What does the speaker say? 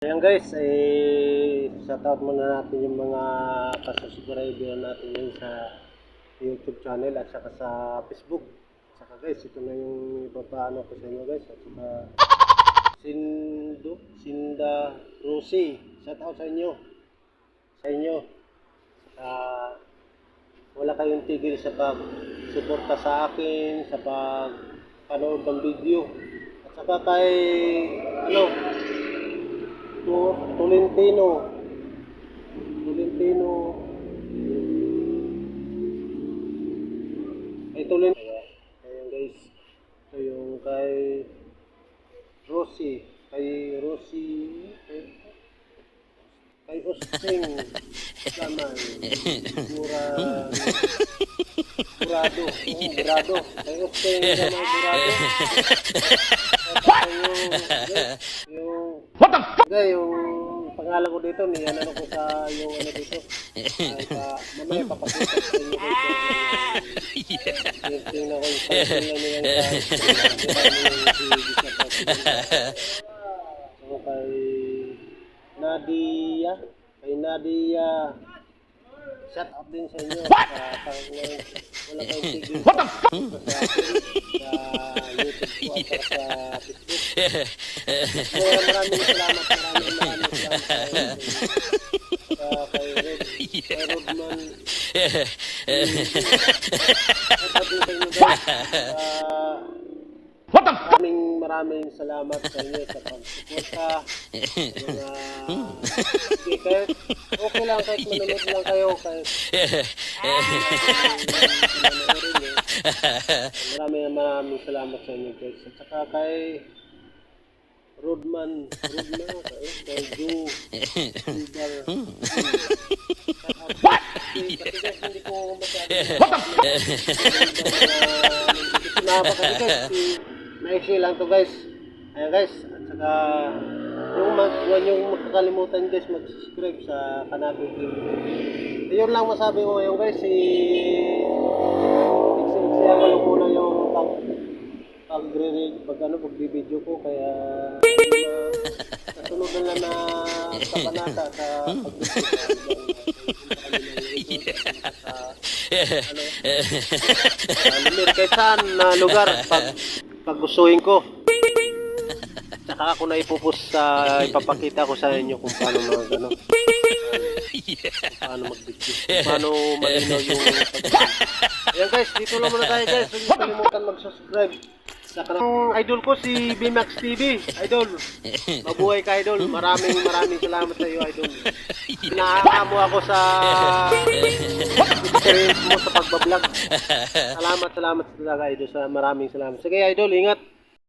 Ayan guys, shoutout muna natin yung mga kasubscriber natin yun sa YouTube channel at saka sa Facebook. At saka guys, ito na yung ipapaano ko sa inyo guys. At saka Sinda Rosie, shoutout sa inyo. Sa inyo. Wala kayong tigil sa pag-suporta sa akin, sa pag-panood ng video. At saka kay, Tolentino. Ay, Tolentino. Ayan guys. Ito yung kay Rosie. Kay Osting. Laman. Burado. Kay Osting. Laman Burado. What the fuck? Yung pangalan ko dito, ano ko sa yung ano dito. Mamaya papakita sa inyo dito. Tingnan ko yung title na nilang so kay Nadia. Shout out din sa inyo. Wala kayong tigil. What the fuck? Sa YouTube ko at sa Facebook. Maraming salamat kay Rodman. What the fuck? Maraming salamat sa inyo sa pagsuporta. Okay lang kahit manonood lang kayo. Maraming salamat sa inyo guys. At saka kay Rodman, kay Joe, What? Kasi guys, hindi ko masyado. What the fuck? Maiksi lang to guys. Ayan guys. At saka huwag niyong makakalimutan guys mag-subscribe sa Kanabi TV. Yun lang masabi ko ngayon guys. Iksaya ko lang muna yung pag-video ko. Kaya nasunod na lang na kabanata sa pag-video kahit saan na lugar pag gustuhin ko. Saka ako na ipapakita ko sa inyo kung paano paano mag-video, paano malinaw yung Ayan guys, dito lang muna tayo guys. Huwag kalimutan mag-subscribe sa kanang idol ko si BMAX TV. Idol, mabuhay ka idol. Maraming salamat sa iyo idol. Pinaakamo ako sa experience mo sa pagbablog. Salamat talaga idol. Maraming salamat. Sige idol, ingat.